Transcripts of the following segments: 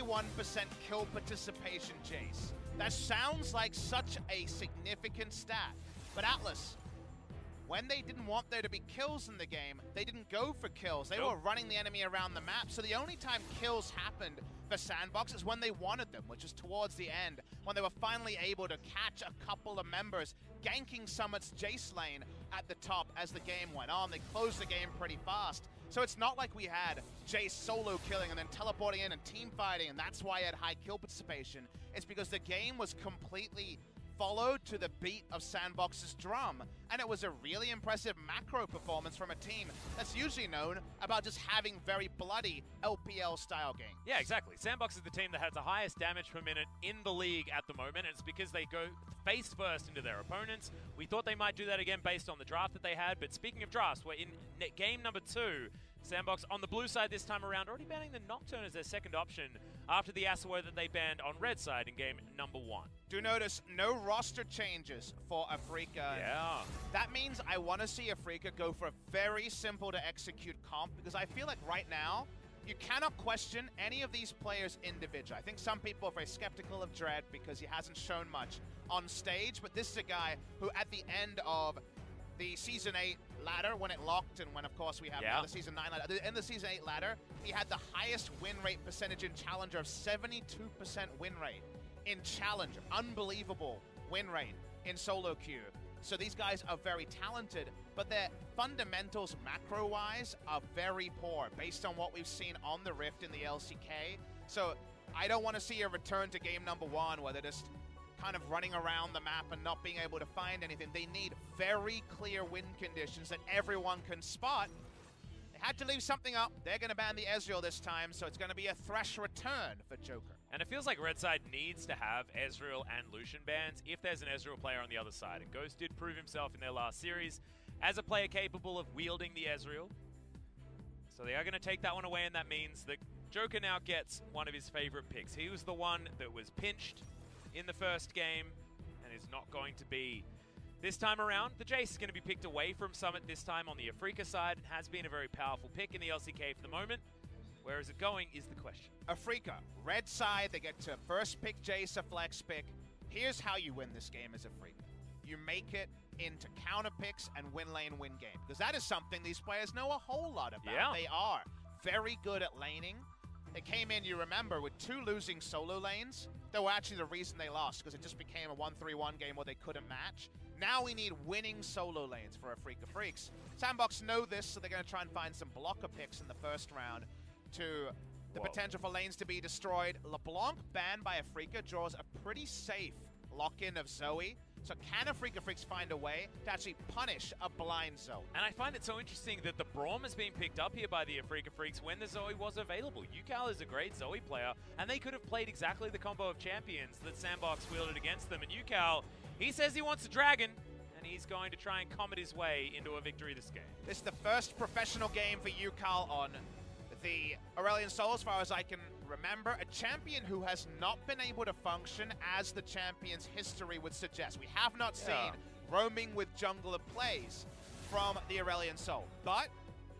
71% kill participation, Jace. That sounds like such a significant stat. But Atlas, when they didn't want there to be kills in the game, they didn't go for kills. They were running the enemy around the map. So the only time kills happened for SANDBOX is when they wanted them, which is towards the end, when they were finally able to catch a couple of members ganking Summit's Jace lane at the top as the game went on. They closed the game pretty fast. So it's not like we had Jace solo killing and then teleporting in and team fighting, and that's why he had high kill participation. It's because the game was completely followed to the beat of SANDBOX's drum, and it was a really impressive macro performance from a team that's usually known about just having very bloody LPL-style games. Yeah, exactly. SANDBOX is the team that has the highest damage per minute in the league at the moment, and it's because they go face first into their opponents. We thought they might do that again based on the draft that they had, but speaking of drafts, we're in game number 2. SANDBOX on the blue side this time around, already banning the Nocturne as their second option after the Yasuo that they banned on red side in game number 1. Do notice no roster changes for Afreeca. Yeah. That means I want to see Afreeca go for a very simple to execute comp, because I feel like right now, you cannot question any of these players individually. I think some people are very skeptical of Dread because he hasn't shown much on stage, but this is a guy who at the end of the Season 8 ladder, when it locked, and when, of course, we have now the Season 9 ladder. At the end of the Season 8 ladder, he had the highest win rate percentage in Challenger of 72% win rate in Challenger. Unbelievable win rate in solo queue. So these guys are very talented, but their fundamentals macro-wise are very poor based on what we've seen on the Rift in the LCK. So I don't want to see a return to game number 1 where they're just kind of running around the map and not being able to find anything. They need very clear win conditions that everyone can spot. They had to leave something up. They're going to ban the Ezreal this time, so it's going to be a Thresh return for Joker. And it feels like red side needs to have Ezreal and Lucian bans if there's an Ezreal player on the other side. And Ghost did prove himself in their last series as a player capable of wielding the Ezreal. So they are going to take that one away, and that means that Joker now gets one of his favorite picks. He was the one that was pinched in the first game and is not going to be this time around. The Jace is going to be picked away from Summit this time on the Afreeca side. It has been a very powerful pick in the LCK for the moment. Where is it going is the question. Afreeca, red side, they get to first pick Jace, a flex pick. Here's how you win this game as Afreeca. You make it into counter picks and win lane, win game. Because that is something these players know a whole lot about. Yeah. They are very good at laning. They came in, you remember, with 2 losing solo lanes. They were actually the reason they lost, because it just became a 1-3-1 game where they couldn't match. Now we need winning solo lanes for Afreeca Freecs. SANDBOX know this, so they're going to try and find some blocker picks in the first round to the potential for lanes to be destroyed. LeBlanc, banned by Afreeca, draws a pretty safe lock-in of Zoe. So can Afreeca Freecs find a way to actually punish a blind Zoe? And I find it so interesting that the Braum is being picked up here by the Afreeca Freecs when the Zoe was available. Yukal is a great Zoe player, and they could have played exactly the combo of champions that SANDBOX wielded against them. And Yukal, he says he wants a dragon, and he's going to try and comet his way into a victory this game. This is the first professional game for Yukal on the Aurelion Sol, as far as I can remember, a champion who has not been able to function as the champion's history would suggest. We have not seen roaming with jungler plays from the Aurelion Sol, but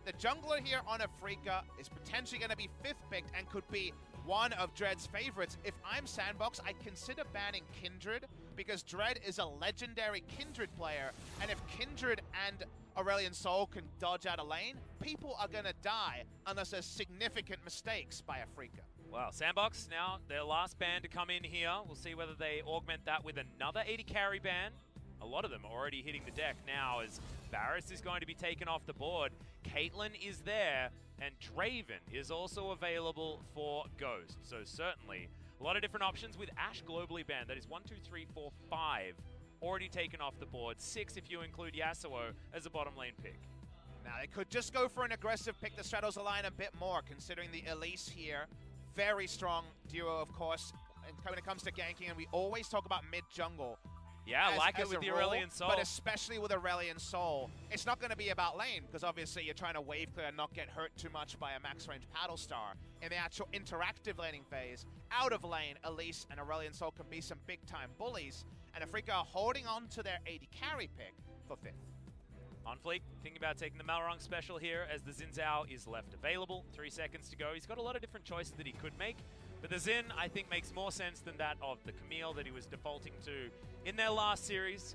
the jungler here on Afreeca is potentially going to be 5th picked and could be one of Dread's favorites. If I'm SANDBOX, I consider banning Kindred, because Dread is a legendary Kindred player, and if Kindred and Aurelion Sol can dodge out a lane, people are going to die unless there's significant mistakes by Afreeca. Well, SANDBOX now, their last ban to come in here. We'll see whether they augment that with another 80 carry ban. A lot of them are already hitting the deck now as Varus is going to be taken off the board. Caitlyn is there, and Draven is also available for Ghost. So certainly a lot of different options with Ashe globally banned. That is 1, 2, 3, 4, 5 already taken off the board. 6 if you include Yasuo as a bottom lane pick. Now they could just go for an aggressive pick that straddles the line a bit more, considering the Elise here. Very strong duo, of course, when it comes to ganking, and we always talk about mid-jungle. Yeah, I like it with the Aurelion Sol. But especially with Aurelion Sol, it's not going to be about lane, because obviously you're trying to wave clear and not get hurt too much by a max-range paddle star. In the actual interactive laning phase, out of lane, Elise and Aurelion Sol can be some big-time bullies, and Afreeca are holding on to their AD carry pick for 5th. On Fleek, thinking about taking the Malrung special here as the Xin Zhao is left available. 3 seconds to go. He's got a lot of different choices that he could make, but the Xin, I think, makes more sense than that of the Camille that he was defaulting to in their last series.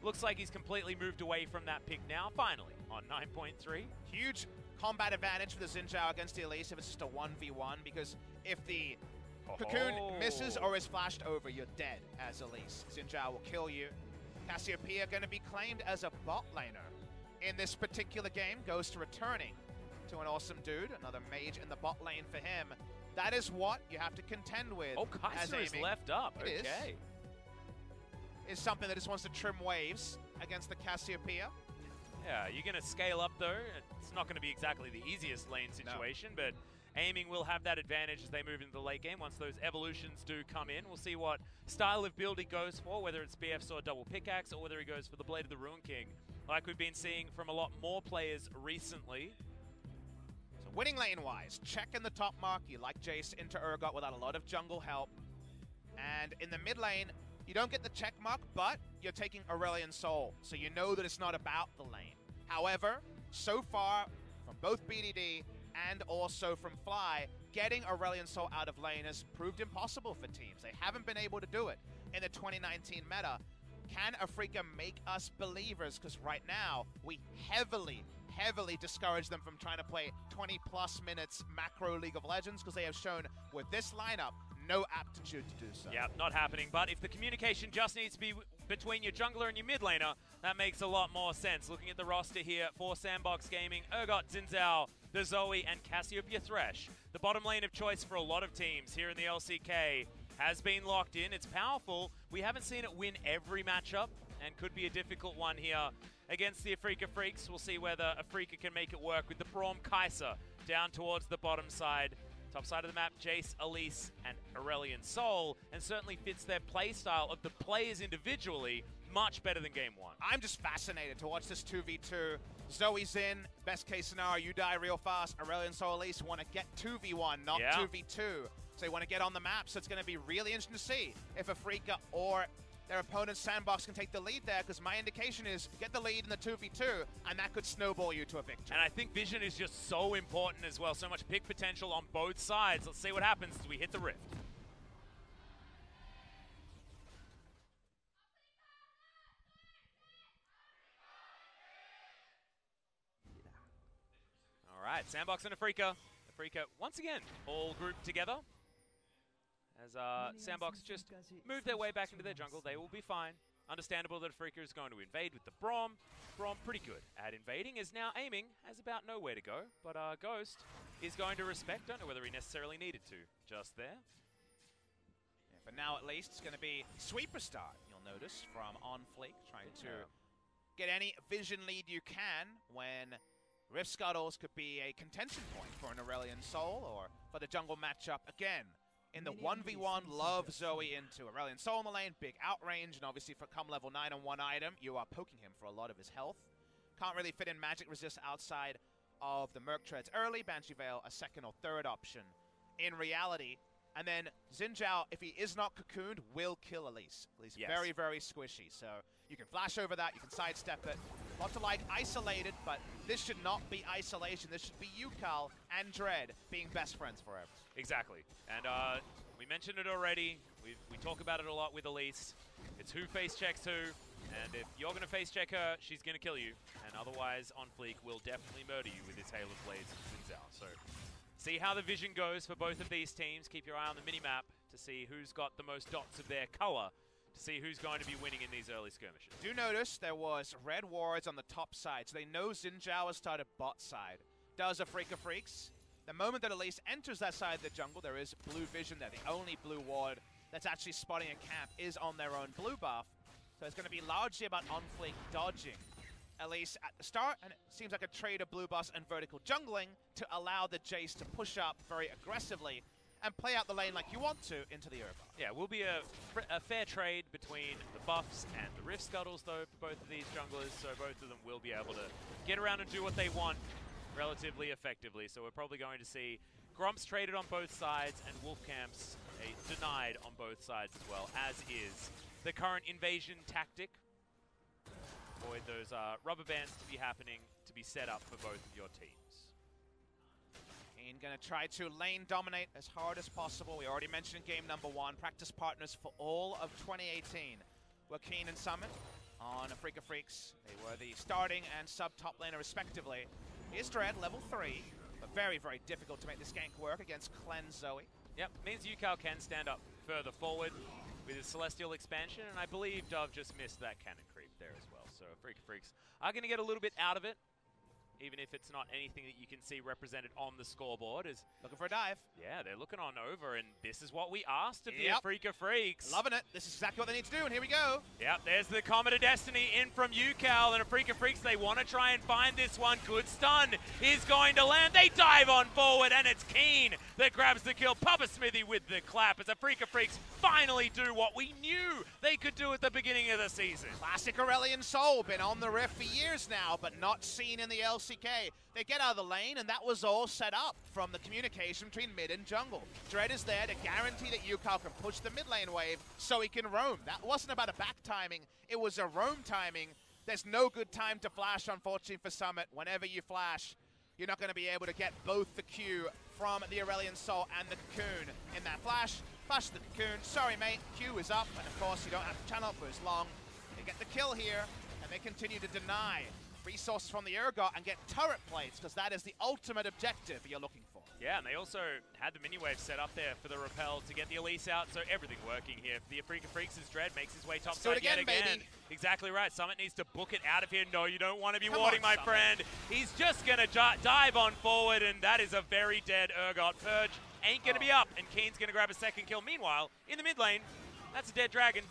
Looks like he's completely moved away from that pick now, finally, on 9.3. Huge combat advantage for the Xin Zhao against the Elise if it's just a 1v1, because if the Cocoon misses or is flashed over, you're dead as Elise. Xin Zhao will kill you. Cassiopeia going to be claimed as a bot laner in this particular game. Ghost returning to an awesome dude, another mage in the bot lane for him. That is what you have to contend with. Oh, Kaiser is left up. Okay. Is something that just wants to trim waves against the Cassiopeia. Yeah, you're going to scale up though. It's not going to be exactly the easiest lane situation, but aiming will have that advantage as they move into the late game. Once those evolutions do come in, we'll see what style of build he goes for, whether it's BF Sword double pickaxe or whether he goes for the Blade of the Ruin King, like we've been seeing from a lot more players recently. So winning lane-wise, check in the top mark. You like Jace into Urgot without a lot of jungle help. And in the mid lane, you don't get the check mark, but you're taking Aurelion Sol, so you know that it's not about the lane. However, so far, from both BDD and also from Fly, getting Aurelion Sol out of lane has proved impossible for teams. They haven't been able to do it in the 2019 meta. Can Afreeca make us believers? Because right now, we heavily discourage them from trying to play 20+ minutes macro League of Legends, because they have shown with this lineup no aptitude to do so. Yeah, not happening. But if the communication just needs to be between your jungler and your mid laner, that makes a lot more sense. Looking at the roster here for SANDBOX Gaming, Urgot, Xin Zhao, the Zoe, and Cassiopeia Thresh. The bottom lane of choice for a lot of teams here in the LCK has been locked in. It's powerful. We haven't seen it win every matchup, and could be a difficult one here against the Afreeca Freecs. We'll see whether Afreeca can make it work with the Braum Kaiser down towards the bottom side. Top side of the map, Jace, Elise, and Aurelion Sol, and certainly fits their playstyle of the players individually much better than Game 1. I'm just fascinated to watch this 2v2. Zoe's in, best case scenario, you die real fast. Aurelion Sol, Elise want to get 2v1, not 2v2. So they want to get on the map, so it's going to be really interesting to see if Afreeca or their opponent's SANDBOX can take the lead there, because my indication is get the lead in the 2v2, and that could snowball you to a victory. And I think vision is just so important as well. So much pick potential on both sides. Let's see what happens as we hit the rift. All right, SANDBOX and Afreeca. Afreeca, once again, all grouped together. As SANDBOX just move their way back into their jungle, they will be fine. Understandable that Afreeca is going to invade with the Braum. Braum pretty good at invading, is now aiming, has about nowhere to go. But Ghost is going to respect, don't know whether he necessarily needed to just there. Yeah, for now at least, it's going to be Sweeper start, you'll notice, from On Fleek, trying to get any vision lead you can when Rift Scuttles could be a contention point for an Aurelion Sol, or for the jungle matchup again. In the 1v1, love Zoe into Aurelion Sol in the lane, big outrange, and obviously for come level 9 on one item, you are poking him for a lot of his health. Can't really fit in magic resist outside of the Merc Treads early, Banshee Veil a second or third option in reality. And then Xin Zhao, if he is not cocooned, will kill Elise. Elise very, very squishy, so you can flash over that, you can sidestep it. Lots of like isolated, but this should not be isolation. This should be Yukal and Dread being best friends forever. Exactly. And we mentioned it already. We talk about it a lot with Elise. It's who face checks who. And if you're going to face check her, she's going to kill you. And otherwise, On Fleek will definitely murder you with his Hail of Blades and Xin Zhao. So see how the vision goes for both of these teams. Keep your eye on the minimap to see who's got the most dots of their color, to see who's going to be winning in these early skirmishes. Do notice there was red wards on the top side, so they know Xin Zhao has started bot side. Does Afreeca Freecs? The moment that Elise enters that side of the jungle, there is blue vision there. The only blue ward that's actually spotting a camp is on their own blue buff. So it's going to be largely about On Fleek dodging Elise at the start, and it seems like a trade of blue buffs and vertical jungling to allow the Jace to push up very aggressively and play out the lane like you want to into the Urgot. Yeah, will be a fair trade between the buffs and the Rift Scuttles, though, for both of these junglers, so both of them will be able to get around and do what they want relatively effectively. So we're probably going to see Grumps traded on both sides and Wolf Camps denied on both sides as well, as is the current invasion tactic. avoid those rubber bands to be happening, to be set up for both of your teams. Keen going to try to lane dominate as hard as possible. We already mentioned game number 1. Practice partners for all of 2018 were Keen and Summit on Afreeca Freecs. They were the starting and sub-top laner respectively. Here's Dread, level 3, but very, very difficult to make this gank work against Cleanse Zoe. Yep, means UCal can stand up further forward with his Celestial expansion, and I believe Dove just missed that cannon creep there as well. So Afreeca Freecs are going to get a little bit out of it, even if it's not anything that you can see represented on the scoreboard. Is looking for a dive. Yeah, they're looking on over, and this is what we asked of the Afreeca Freecs. Loving it. This is exactly what they need to do, and here we go. Yep, there's the Comet of Destiny in from UCal, and Afreeca Freecs, they want to try and find this one. Good stun is going to land. They dive on forward, and it's Keen that grabs the kill. Papa Smithy with the clap as Afreeca Freecs finally do what we knew they could do at the beginning of the season. Classic Aurelion Soul, been on the rift for years now, but not seen in the LCK. They get out of the lane, and that was all set up from the communication between mid and jungle. Dread is there to guarantee that UCal can push the mid lane wave so he can roam. That wasn't about a back timing, it was a roam timing. There's no good time to flash, unfortunately, for Summit. Whenever you flash, you're not going to be able to get both the Q from the Aurelion Soul and the Cocoon in that flash. Flash the Cocoon, sorry mate, Q is up, and of course you don't have to channel for as long. They get the kill here, and they continue to deny resources from the Urgot and get turret plates, because that is the ultimate objective you're looking for. Yeah, and they also had the mini wave set up there for the repel to get the Elise out, so everything working here. The Afreeca Freecs as Dread makes his way topside yet again. Baby. Exactly right. Summit needs to book it out of here. No, you don't want to be warding, my friend. He's just going to dive on forward, and that is a very dead Urgot. Purge ain't going to be up, and Keen's going to grab a second kill. Meanwhile, in the mid lane, that's a dead dragon.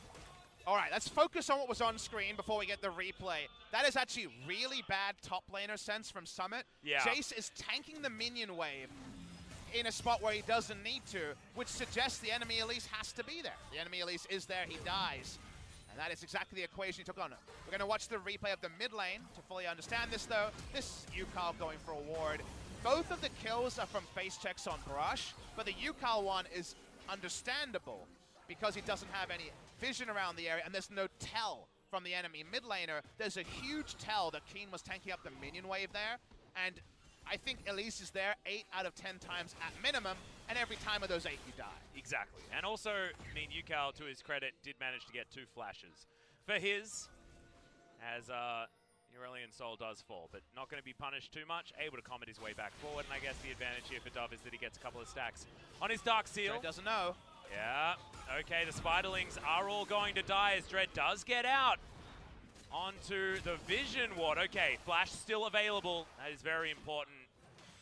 All right, let's focus on what was on screen before we get the replay. That is actually really bad top laner sense from Summit. Yeah. Jace is tanking the minion wave in a spot where he doesn't need to, which suggests the enemy Elise has to be there. The enemy Elise is there, he dies. And that is exactly the equation he took on. We're going to watch the replay of the mid lane to fully understand this, though. This is UCal going for a ward. Both of the kills are from face checks on Brush, but the UCal one is understandable because he doesn't have any vision around the area, and there's no tell from the enemy mid laner. There's a huge tell that Keen was tanking up the minion wave there, and I think Elise is there 8 out of 10 times at minimum, and every time of those 8 you die. Exactly. And also, I mean, UCal, to his credit, did manage to get 2 flashes for his, as Aurelion Soul does fall, but not going to be punished too much, able to comet his way back forward, and I guess the advantage here for Dove is that he gets a couple of stacks on his Dark Seal. Dread doesn't know. Yeah, okay, the Spiderlings are all going to die as Dread does get out onto the Vision Ward. Okay, Flash still available. That is very important,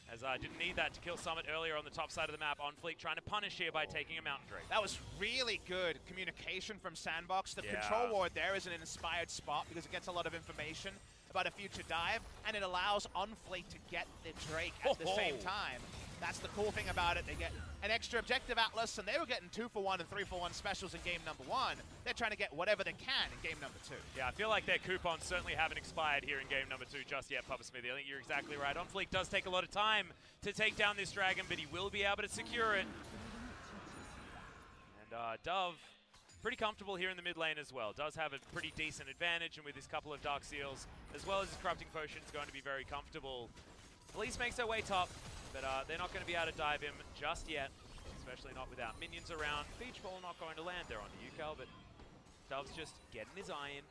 as I didn't need that to kill Summit earlier on the top side of the map. On Fleek trying to punish here by taking a Mountain Drake. That was really good communication from SANDBOX. The control ward there is an inspired spot because it gets a lot of information about a future dive, and it allows On Fleek to get the Drake at the same time. That's the cool thing about it. They get an extra objective Atlas, and they were getting 2-for-1 and 3-for-1 specials in game number 1. They're trying to get whatever they can in game number 2. Yeah, I feel like their coupons certainly haven't expired here in game number 2 just yet, Papa Smithy. I think you're exactly right. On Fleek does take a lot of time to take down this dragon, but he will be able to secure it. And Dove, pretty comfortable here in the mid lane as well. Does have a pretty decent advantage, and with his couple of Dark Seals, as well as his Corrupting Potion, is going to be very comfortable. Elise makes her way top, but they're not going to be able to dive him just yet, especially not without minions around. Beach Ball not going to land there on the UCal, but Dove's just getting his eye in.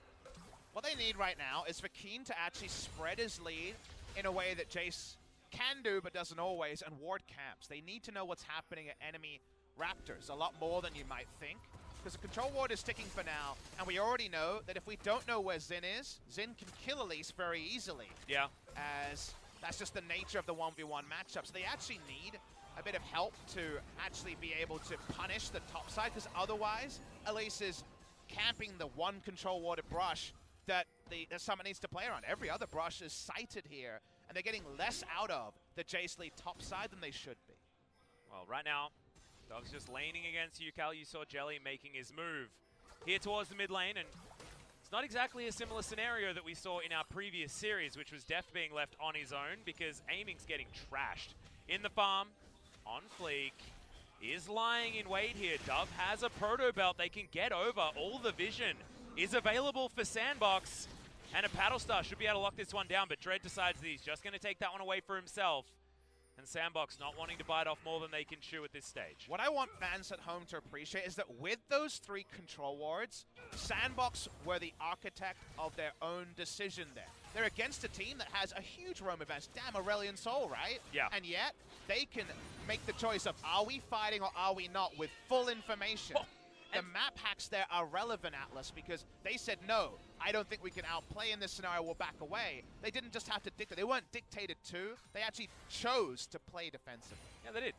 What they need right now is for Keen to actually spread his lead in a way that Jace can do, but doesn't always, and ward camps. They need to know what's happening at enemy Raptors, a lot more than you might think, because the control ward is ticking for now, and we already know that if we don't know where Xin is, Xin can kill Elise very easily. Yeah. As that's just the nature of the 1v1 matchup. So they actually need a bit of help to actually be able to punish the top side, because otherwise Elise is camping the one control warded brush that the Summit needs to play around. Every other brush is sighted here, and they're getting less out of the Jace lead top side than they should be. Well, right now, Dove's just laning against UCal. You saw Jelly making his move here towards the mid lane, and it's not exactly a similar scenario that we saw in our previous series, which was Deft being left on his own because aiming's getting trashed. In the farm, On Fleek is lying in wait here. Dove has a proto belt. They can get over. All the vision is available for SANDBOX. And a Paddle Star should be able to lock this one down, but Dread decides that he's just going to take that one away for himself. And SANDBOX not wanting to bite off more than they can chew at this stage. What I want fans at home to appreciate is that with those 3 control wards, SANDBOX were the architect of their own decision there. They're against a team that has a huge roam advantage. Damn, Aurelion Sol, right? Yeah. And yet, they can make the choice of, are we fighting or are we not, with full information. Oh. The map hacks there are relevant, Atlas, because they said, no, I don't think we can outplay in this scenario, we'll back away. They didn't just have to dictate. They weren't dictated to. They actually chose to play defensively. Yeah, they did.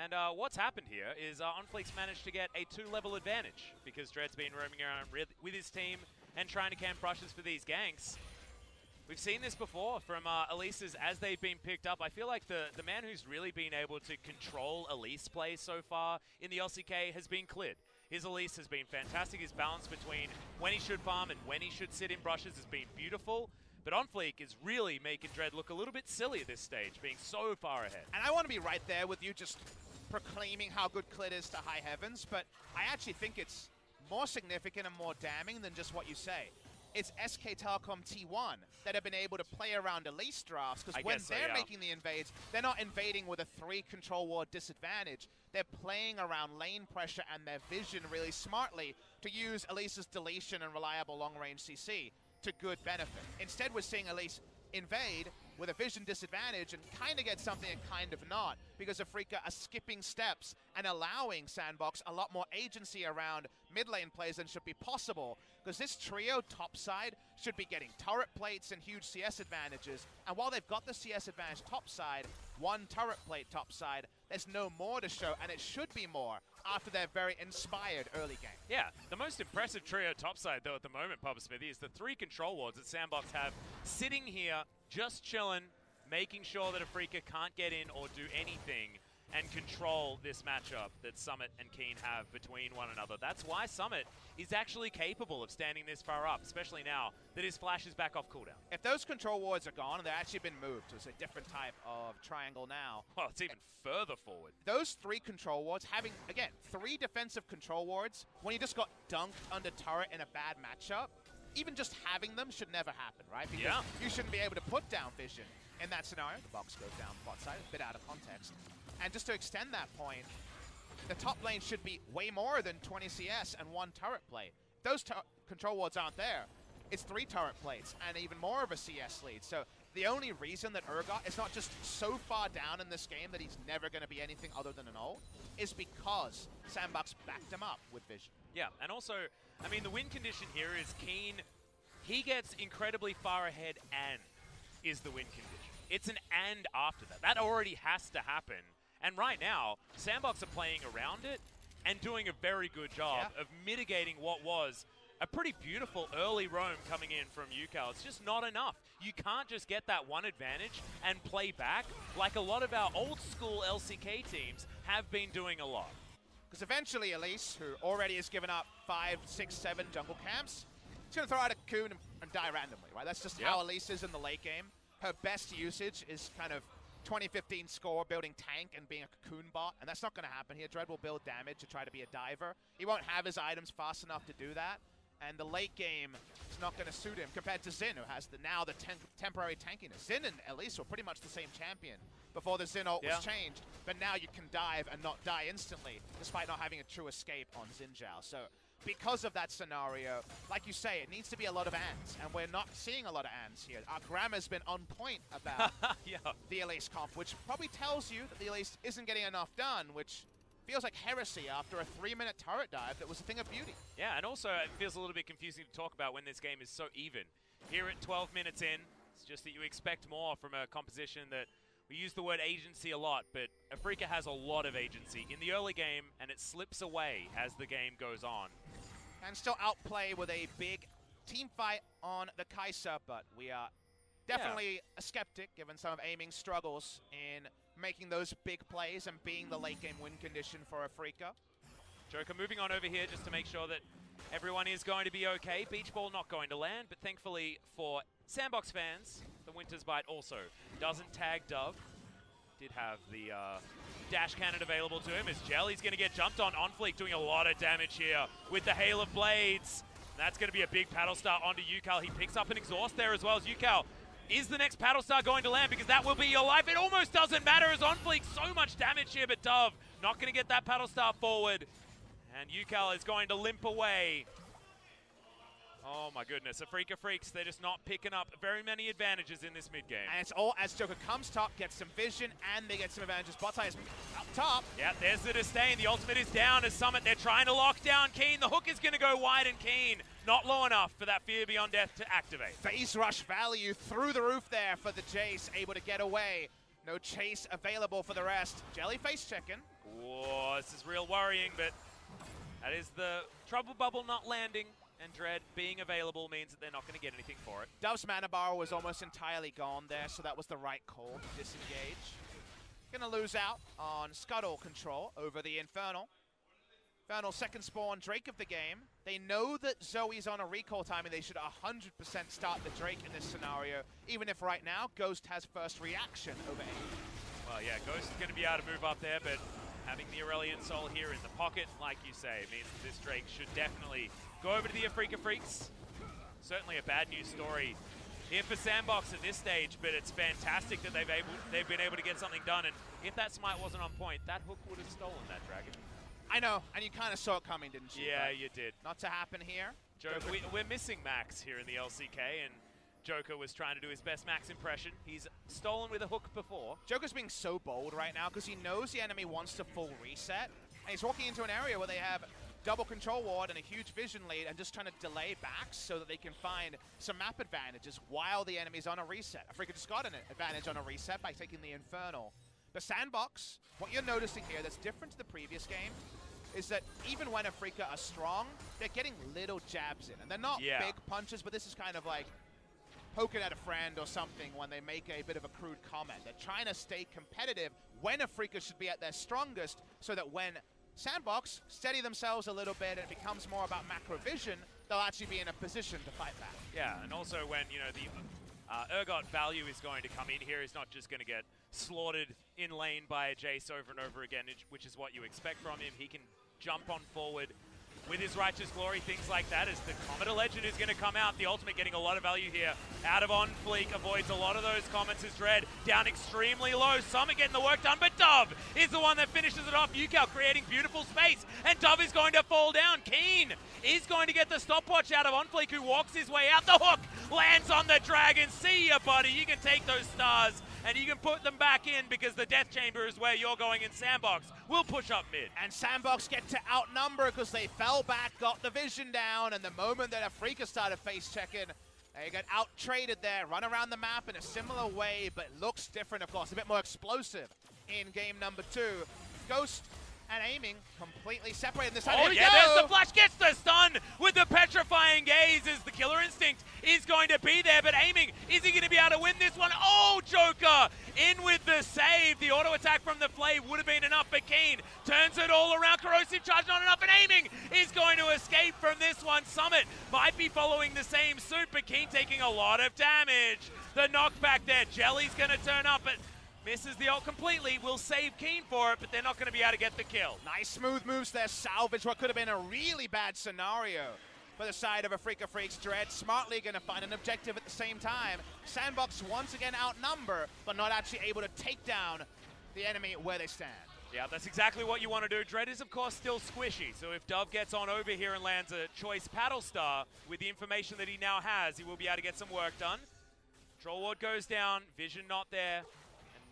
And what's happened here is Freecs managed to get a 2-level advantage because Dread's been roaming around with his team and trying to camp rushes for these ganks. We've seen this before from Elise's as they've been picked up. I feel like the man who's really been able to control Elise play so far in the LCK has been Clid. His Elise has been fantastic. His balance between when he should farm and when he should sit in brushes has been beautiful. But Freecs is really making Dread look a little bit silly at this stage, being so far ahead. And I want to be right there with you, just proclaiming how good Clid is to high heavens, but I actually think it's more significant and more damning than just what you say. It's SK Telecom T1 that have been able to play around Elise drafts, because when they're making the invades, they're not invading with a 3 control ward disadvantage. They're playing around lane pressure and their vision really smartly to use Elise's deletion and reliable long-range CC to good benefit. Instead, we're seeing Elise invade with a vision disadvantage and kind of get something and kind of not, because Afreeca are skipping steps and allowing SANDBOX a lot more agency around mid lane plays than should be possible, because this trio topside should be getting turret plates and huge CS advantages, and while they've got the CS advantage topside, 1 turret plate topside, there's no more to show, and it should be more after their very inspired early game. Yeah, the most impressive trio topside, though, at the moment, Papa Smithy, is the 3 control wards that SANDBOX have sitting here, just chilling, making sure that Afreeca can't get in or do anything and control this matchup that Summit and Keen have between one another. That's why Summit is actually capable of standing this far up, especially now that his flash is back off cooldown. If those control wards are gone, they've actually been moved to a different type of triangle now. Well, it's even further forward. Those 3 control wards, having, again, 3 defensive control wards, when you just got dunked under turret in a bad matchup, even just having them should never happen, right? Because you shouldn't be able to put down vision. In that scenario, the box goes down bot side, a bit out of context. And just to extend that point, the top lane should be way more than 20 CS and 1 turret play. Those control wards aren't there. It's 3 turret plates and even more of a CS lead. So the only reason that Urgot is not just so far down in this game that he's never going to be anything other than an ult is because SANDBOX backed him up with vision. Yeah, and also, I mean, the win condition here is Keen. He gets incredibly far ahead and is the win condition. It's an and after that. That already has to happen. And right now, SANDBOX are playing around it and doing a very good job of mitigating what was a pretty beautiful early roam coming in from UCal. It's just not enough. You can't just get that one advantage and play back like a lot of our old school LCK teams have been doing a lot. Because eventually Elise, who already has given up 5, 6, 7 jungle camps, is going to throw out a cocoon and die randomly, right? That's just how Elise is in the late game. Her best usage is kind of 2015 score, building tank and being a cocoon bot, and that's not going to happen here. Dread will build damage to try to be a diver. He won't have his items fast enough to do that, and the late game is not going to suit him compared to Xin, who has the temporary tankiness. Xin and Elise were pretty much the same champion before the Xin ult was changed, but now you can dive and not die instantly, despite not having a true escape on Xin Zhao. So because of that scenario, like you say, it needs to be a lot of ands, and we're not seeing a lot of ands here. Our grammar's been on point about the Elise comp, which probably tells you that the Elise isn't getting enough done, which feels like heresy after a 3-minute turret dive that was a thing of beauty. Yeah, and also it feels a little bit confusing to talk about when this game is so even. Here at 12 minutes in, it's just that you expect more from a composition that we use the word agency a lot, but Afreeca has a lot of agency in the early game, and it slips away as the game goes on. And still outplay with a big team fight on the Kai'Sa, but we are definitely a skeptic given some of Aiming's struggles in making those big plays and being the late game win condition for Afreeca. Joker moving on over here just to make sure that everyone is going to be okay. Beach ball not going to land, but thankfully for SANDBOX fans, the Winter's Bite also doesn't tag Dove. Did have the dash cannon available to him as Jelly's going to get jumped on. Freecs doing a lot of damage here with the Hail of Blades. That's going to be a big paddle star onto Yukal. He picks up an exhaust there as well as Yukal. Is the next paddle star going to land? Because that will be your life. It almost doesn't matter as OnFleek, so much damage here, but Dove not going to get that paddle star forward. And Yukal is going to limp away. Oh my goodness, Afreeca Freecs, they're just not picking up very many advantages in this mid-game. And it's all as Joker comes top, gets some vision, and they get some advantages. Bot side is up top. Yeah, there's the disdain. The ultimate is down as Summit. They're trying to lock down Keen. The hook is going to go wide, and Keen not low enough for that Fear Beyond Death to activate. Phase rush value through the roof there for the Jace, able to get away. No chase available for the rest. Jellyface checking. Whoa, this is real worrying, but that is the trouble bubble not landing. And Dread being available means that they're not going to get anything for it. Dove's mana bar was almost entirely gone there, so that was the right call to disengage. Going to lose out on Scuttle control over the Infernal. Infernal second spawn Drake of the game. They know that Zoe's on a recall timing. They should 100% start the Drake in this scenario, even if right now Ghost has first reaction over Amy. Well, yeah, Ghost is going to be able to move up there, but having the Aurelion Soul here in the pocket, like you say, means that this Drake should definitely go over to the Afreeca Freecs. Certainly a bad news story here for SANDBOX at this stage, but it's fantastic that they've been able to get something done. And if that smite wasn't on point, that hook would have stolen that dragon. I know, and you kind of saw it coming, didn't you? Yeah, you did. Not to happen here. Joker, we're missing Max here in the LCK, and Joker was trying to do his best Max impression. He's stolen with a hook before. Joker's being so bold right now because he knows the enemy wants to full reset, and he's walking into an area where they have double control ward and a huge vision lead and just trying to delay backs so that they can find some map advantages while the enemy's on a reset. Afreeca just got an advantage on a reset by taking the Infernal. The SANDBOX, what you're noticing here that's different to the previous game is that even when Afreeca are strong, they're getting little jabs in. And they're not big punches, but this is kind of like poking at a friend or something when they make a bit of a crude comment. They're trying to stay competitive when Afreeca should be at their strongest so that when SANDBOX steady themselves a little bit and it becomes more about macro vision, they'll actually be in a position to fight back. Yeah, and also when, you know, the Urgot value is going to come in here. He's not just going to get slaughtered in lane by a Jace over and over again, which is what you expect from him. He can jump on forward with his Righteous Glory, things like that, as the Comet Legend is going to come out. The ultimate getting a lot of value here. Out of OnFleek, avoids a lot of those comments as Dread down extremely low. Summit getting the work done, but Dove is the one that finishes it off. Yukal creating beautiful space, and Dove is going to fall down. Keen is going to get the stopwatch out of OnFleek, who walks his way out. The hook lands on the dragon. See ya, buddy. You can take those stars and you can put them back in because the Death Chamber is where you're going, in SANDBOX will push up mid. And SANDBOX get to outnumber because they fell back, got the vision down, and the moment that Afreeca started face checking, they got out-traded there, run around the map in a similar way, but looks different, of course, a bit more explosive in game number 2. Ghost and aiming completely separated. This oh yeah, there's the flash, gets the stun with the petrifying gaze as the killer instinct is going to be there, but aiming, is he going to be able to win this one? Oh, Joker in with the save. The auto attack from the Flay would have been enough, but Keen turns it all around. Corrosive charge not enough, and aiming is going to escape from this one. Summit might be following the same suit, but Keen taking a lot of damage. The knockback there, Jelly's going to turn up, but misses the ult completely. Will save Keen for it, but they're not going to be able to get the kill. Nice smooth moves there. Salvage what could have been a really bad scenario for the side of Afreeca Freecs. Dread smartly going to find an objective at the same time. SANDBOX once again outnumber, but not actually able to take down the enemy where they stand. Yeah, that's exactly what you want to do. Dread is, of course, still squishy, so if Dove gets on over here and lands a choice paddle star with the information that he now has, he will be able to get some work done. Troll ward goes down, vision not there.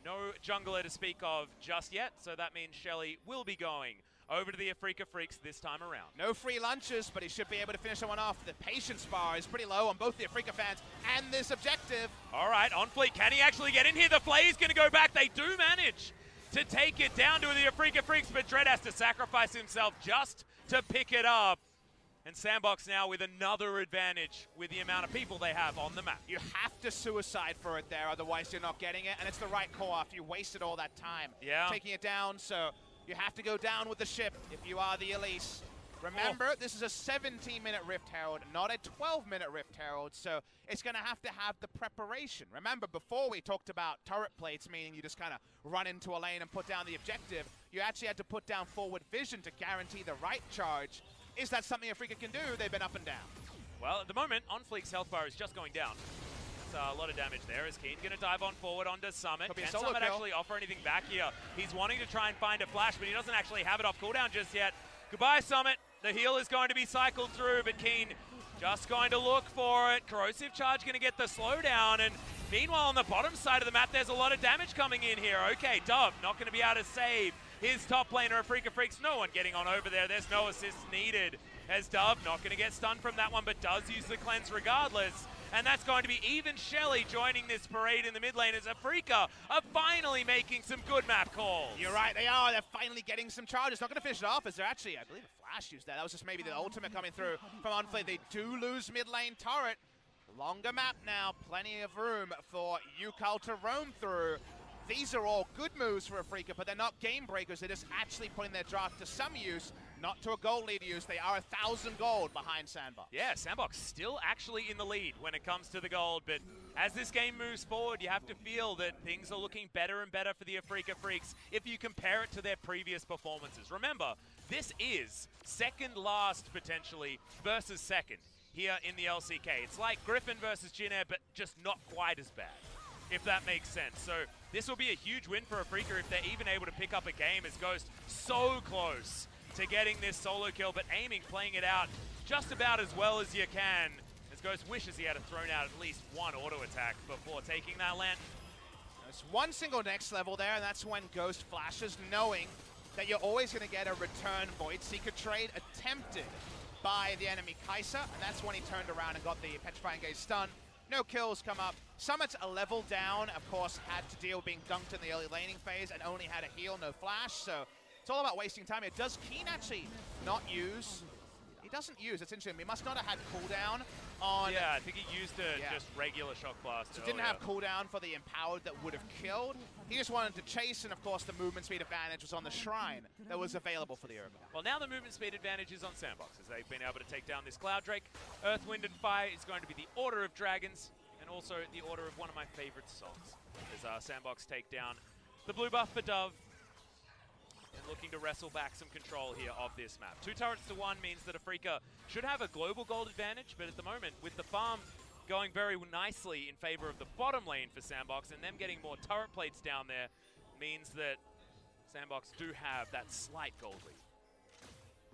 No jungler to speak of just yet, so that means Shelly will be going over to the Afreeca Freecs this time around. No free lunches, but he should be able to finish someone off. The patience bar is pretty low on both the Afreeca fans and this objective. All right, OnFleek, can he actually get in here? The Flay is going to go back. They do manage to take it down to the Afreeca Freecs, but Dread has to sacrifice himself just to pick it up. And SANDBOX now with another advantage with the amount of people they have on the map. You have to suicide for it there, otherwise you're not getting it, and it's the right call after you wasted all that time taking it down, so you have to go down with the ship if you are the Elise. Remember, this is a 17-minute Rift Herald, not a 12-minute Rift Herald, so it's going to have the preparation. Remember, before we talked about turret plates, meaning you just kind of run into a lane and put down the objective, you actually had to put down forward vision to guarantee the right charge. Is that something Afreeca can do? They've been up and down. Well, at the moment, on Freecs' health bar is just going down. That's a lot of damage there. Is Keen going to dive on forward onto Summit? Can Summit actually offer anything back here? He's wanting to try and find a flash, but he doesn't actually have it off cooldown just yet. Goodbye, Summit. The heal is going to be cycled through, but Keen just going to look for it. Corrosive Charge going to get the slowdown, and meanwhile on the bottom side of the map, there's a lot of damage coming in here. Okay, Dove not going to be able to save his top laner, Afreeca Freecs. No one getting on over there. There's no assists needed, as Dove not going to get stunned from that one, but does use the cleanse regardless. And that's going to be even Shelly joining this parade in the mid lane as Afreeca are finally making some good map calls. You're right, they are. They're finally getting some charges. Not going to finish it off as they're actually, I believe, a flash used there. That was just maybe the ultimate coming through from Unflay. They do lose mid lane turret. Longer map now, plenty of room for Yukal to roam through. These are all good moves for Afreeca, but they're not game breakers. They're just actually putting their draft to some use, not to a gold lead use. They are 1,000 gold behind SANDBOX. Yeah, SANDBOX still actually in the lead when it comes to the gold, but as this game moves forward, you have to feel that things are looking better and better for the Afreeca Freecs if you compare it to their previous performances. Remember, this is second last, potentially, versus second here in the LCK. It's like Griffin versus Jinair, but just not quite as bad, if that makes sense. So this will be a huge win for Afreeca if they're even able to pick up a game, as Ghost so close to getting this solo kill, but aiming, playing it out just about as well as you can, as Ghost wishes he had thrown out at least one auto attack before taking that lantern. There's one single next level there, and that's when Ghost flashes, knowing that you're always going to get a return Void Seeker trade attempted by the enemy Kai'Sa, and that's when he turned around and got the Petrifying Gaze stun. No kills come up. Summit's a level down, of course, had to deal with being dunked in the early laning phase and only had a heal, no flash, so it's all about wasting time here. Does Keen actually not use? He doesn't use, it's interesting. He must not have had cooldown on... Yeah, I think he used a just regular Shock Blast. So didn't have cooldown for the Empowered that would have killed. He just wanted to chase, and of course the movement speed advantage was on the Shrine that was available for the Urgot. Well, now the movement speed advantage is on SANDBOX, as they've been able to take down this Cloud Drake. Earth, Wind, and Fire is going to be the Order of Dragons, and also the order of one of my favorite songs, as SANDBOX take down the blue buff for Dove, and looking to wrestle back some control here of this map. 2 turrets to 1 means that Afreeca should have a global gold advantage, but at the moment, with the farm going very nicely in favor of the bottom lane for SANDBOX, and them getting more turret plates down there, means that SANDBOX do have that slight gold lead.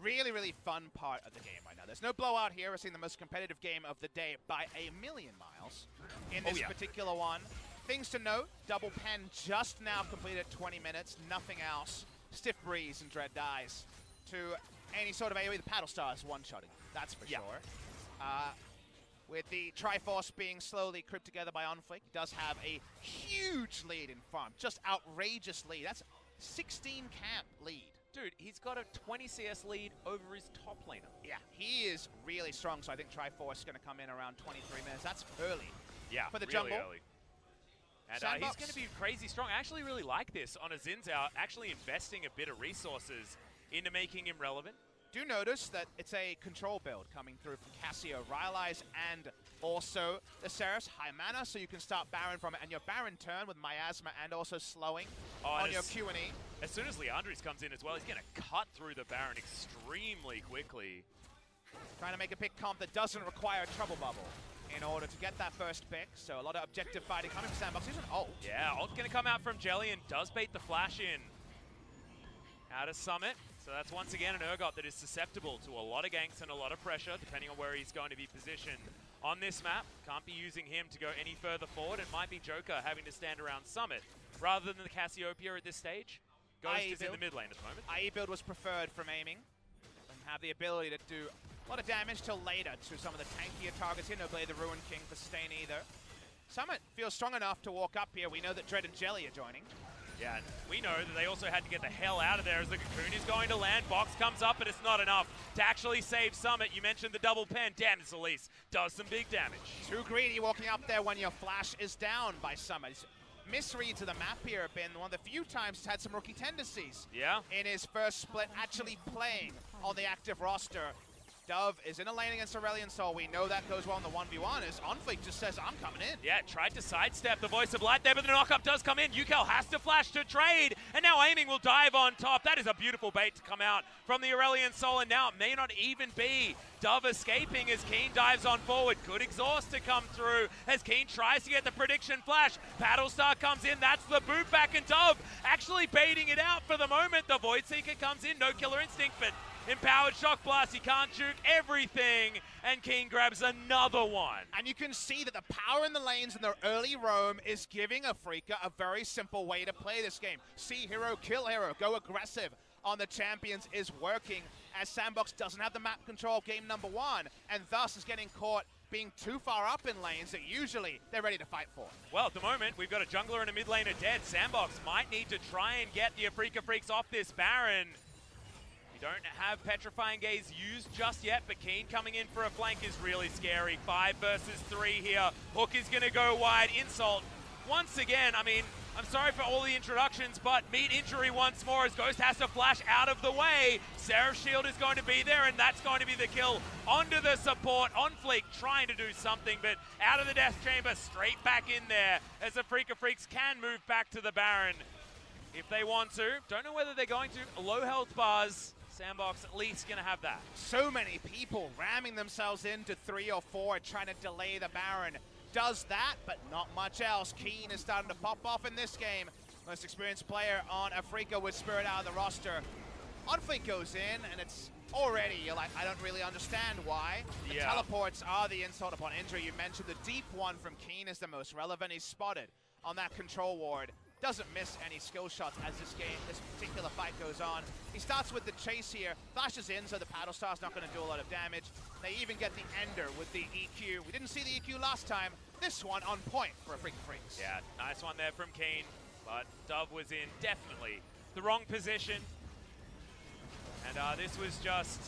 Really, really fun part of the game right now. There's no blowout here. We're seeing the most competitive game of the day by a million miles in this particular one. Things to note, Double Pen just now completed 20 minutes, nothing else. Stiff Breeze and Dread dies to any sort of AoE. The Paddle Star is one-shotting, that's for sure. With the Triforce being slowly cribbed together by Onflake, he does have a huge lead in farm, just outrageous lead. That's 16 camp lead. Dude, he's got a 20 CS lead over his top laner. Yeah, he is really strong, so I think Triforce is going to come in around 23 minutes. That's early for the really jungle. Early. And he's going to be crazy strong. I actually really like this on a Xin Zhao, actually investing a bit of resources into making him relevant. Do notice that it's a control build coming through from Cassio, Rylai's, and also the Ceres. High mana, so you can start Baron from it, and your Baron turn with Miasma and also slowing on your Q&E. As soon as Leandris comes in as well, he's going to cut through the Baron extremely quickly. Trying to make a pick comp that doesn't require a Trouble Bubble in order to get that first pick, so a lot of objective fighting coming from SANDBOX. Here's an ult. Yeah, ult's going to come out from Jelly and does bait the flash in. Out of Summit, so that's once again an Urgot that is susceptible to a lot of ganks and a lot of pressure, depending on where he's going to be positioned on this map. Can't be using him to go any further forward. It might be Joker having to stand around Summit rather than the Cassiopeia at this stage. Ghost is in the mid lane at the moment. IE build was preferred from aiming, and have the ability to do a lot of damage till later to some of the tankier targets here. No Blade the Ruin King for Stain either. Summit feels strong enough to walk up here. We know that Dread and Jelly are joining. Yeah, and we know that they also had to get the hell out of there as the Cocoon is going to land. Box comes up, but it's not enough to actually save Summit. You mentioned the double pen. Damn, this Elise does some big damage. Too greedy walking up there when your flash is down by Summit. Misreads of the map here have been one of the few times he's had some rookie tendencies. Yeah. In his first split, actually playing on the active roster. Dove is in a lane against Aurelion Sol. We know that goes well in the 1v1 as Onfleek just says, I'm coming in. Yeah, tried to sidestep the Voice of Light there, but the knockup does come in. Ukel has to flash to trade, and now Aiming will dive on top. That is a beautiful bait to come out from the Aurelion Sol, and now it may not even be Dove escaping as Keen dives on forward. Good exhaust to come through as Keen tries to get the prediction flash. Battlestar comes in, that's the boot back, and Dove actually baiting it out for the moment. The Void Seeker comes in, no Killer Instinct, but Empowered Shock Blast, he can't juke everything, and Keen grabs another one. And you can see that the power in the lanes and their early roam is giving Afreeca a very simple way to play this game. See hero, kill hero, go aggressive on the champions is working, as SANDBOX doesn't have the map control of game number 1, and thus is getting caught being too far up in lanes that usually they're ready to fight for. Well, at the moment, we've got a jungler and a mid laner dead. SANDBOX might need to try and get the Afreeca Freecs off this Baron. We don't have Petrifying Gaze used just yet, but Keen coming in for a flank is really scary. 5 versus 3 here. Hook is going to go wide. Insult. Once again, I mean, I'm sorry for all the introductions, but meet injury once more as Ghost has to flash out of the way. Seraph's shield is going to be there, and that's going to be the kill onto the support. Onfleek trying to do something, but out of the death chamber, straight back in there as the Afreeca Freecs can move back to the Baron if they want to. Don't know whether they're going to. Low health bars. SANDBOX at least going to have that. So many people ramming themselves into 3 or 4 trying to delay the Baron. Does that, but not much else. Keen is starting to pop off in this game. Most experienced player on Afreeca with Spirit out of the roster. Onfleek goes in, and it's already, you're like, I don't really understand why. The teleports are the insult upon injury. You mentioned the deep one from Keen is the most relevant. He's spotted on that control ward. Doesn't miss any skill shots as this particular fight goes on. He starts with the chase here, flashes in, so the Battlestar's not going to do a lot of damage. They even get the Ender with the EQ. We didn't see the EQ last time. This one on point for Afreeca Freecs. Yeah, nice one there from Keen, but Dove was in definitely the wrong position. And this was just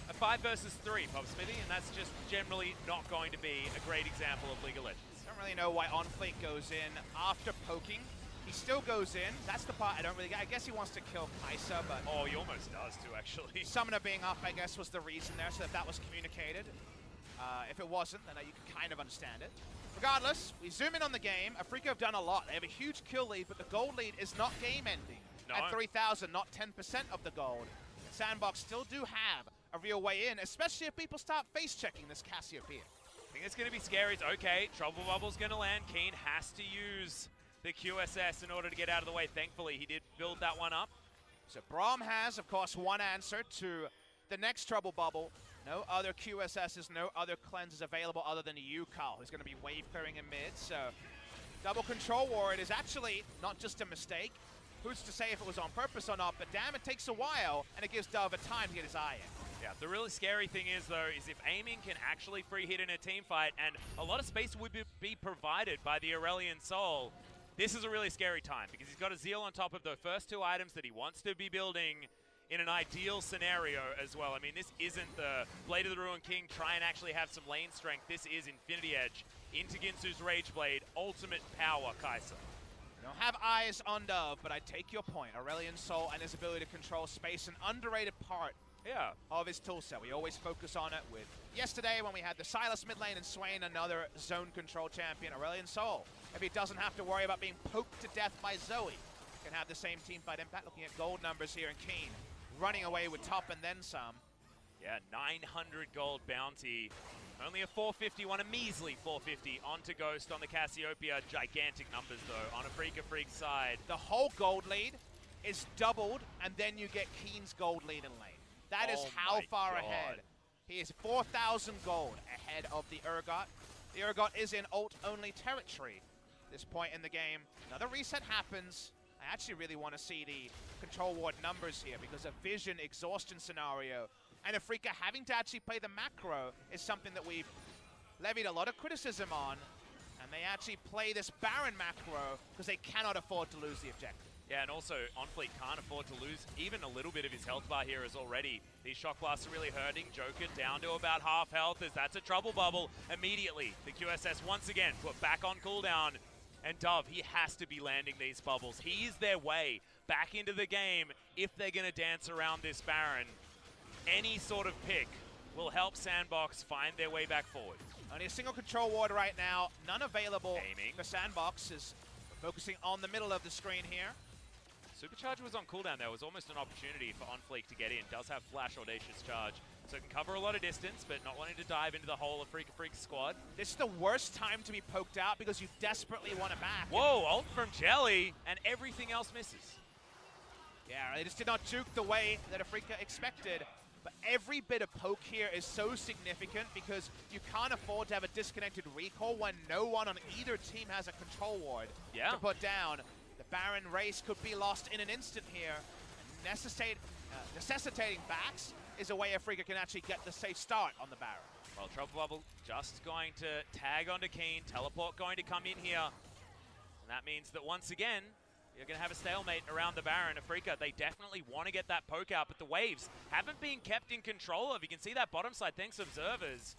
a 5 versus 3, Pop Smithy, and that's just generally not going to be a great example of League of Legends. Don't really know why Onfleek goes in after poking. He still goes in. That's the part I don't really get. I guess he wants to kill Kai'Sa, but... Oh, he almost does too, actually. Summoner being up, I guess, was the reason there, so that was communicated. If it wasn't, then you can kind of understand it. Regardless, we zoom in on the game. Afreeca have done a lot. They have a huge kill lead, but the gold lead is not game-ending. No. At 3,000, not 10% of the gold. SANDBOX still do have a real way in, especially if people start face-checking this Cassiopeia. I think it's going to be scary. It's okay. Trouble Bubble's going to land. Keen has to use the QSS in order to get out of the way. Thankfully, he did build that one up. So Braum has, of course, one answer to the next Trouble Bubble. No other QSSs, no other cleanses available other than Ucal, who's going to be wave clearing in mid. So double control ward is actually not just a mistake. Who's to say if it was on purpose or not, but damn, it takes a while, and it gives Dove a time to get his eye in. Yeah, the really scary thing is, though, is if Aiming can actually free hit in a team fight, and a lot of space would be provided by the Aurelion Sol, this is a really scary time, because he's got a Zeal on top of the first 2 items that he wants to be building in an ideal scenario as well. I mean, this isn't the Blade of the Ruined King try and actually have some lane strength. This is Infinity Edge into Ginsu's Rage Blade, ultimate power Kai'Sa. Don't have eyes on Dove, but I take your point. Aurelion Sol and his ability to control space, an underrated part of his toolset. We always focus on it with yesterday when we had the Sylas mid lane and Swain, another zone control champion. Aurelion Sol, if he doesn't have to worry about being poked to death by Zoe, can have the same team fight impact. Looking at gold numbers here in Keen, running away with top and then some. Yeah, 900 gold bounty. Only a 451, a measly 450 onto Ghost on the Cassiopeia. Gigantic numbers, though, on Afreeca Freecs' side. The whole gold lead is doubled, and then you get Keen's gold lead in lane. That is how far ahead. He is 4,000 gold ahead of the Urgot. The Urgot is in ult-only territory at this point in the game. Another reset happens. I actually really want to see the control ward numbers here, because a vision exhaustion scenario and Afreeca having to actually play the macro is something that we've levied a lot of criticism on, and they actually play this Baron macro because they cannot afford to lose the objective. Yeah, and also Onfleek can't afford to lose even a little bit of his health bar here as already. These shock blasts are really hurting. Joker down to about half health as that's a trouble bubble. Immediately, the QSS once again put back on cooldown. And Dove, he has to be landing these bubbles. He is their way back into the game if they're going to dance around this Baron. Any sort of pick will help SANDBOX find their way back forward. Only a single control ward right now, none available. Aiming. The SANDBOX is focusing on the middle of the screen here. Supercharger was on cooldown there. It was almost an opportunity for OnFleek to get in. Does have Flash Audacious Charge, so it can cover a lot of distance, but not wanting to dive into the whole of Freecs squad. This is the worst time to be poked out because you desperately want it back. Whoa, ult from Jelly, and everything else misses. Yeah, they just did not juke the way that Afreeca expected. But every bit of poke here is so significant because you can't afford to have a disconnected recall when no one on either team has a control ward to put down. The Baron race could be lost in an instant here. Necessitating backs is a way Afreeca can actually get the safe start on the Baron. Well, Trouble Bubble just going to tag onto Keen. Teleport going to come in here. And that means that once again, you're going to have a stalemate around the Baron. Afreeca, they definitely want to get that poke out, but the waves haven't been kept in control of. You can see that bottom side, thanks observers,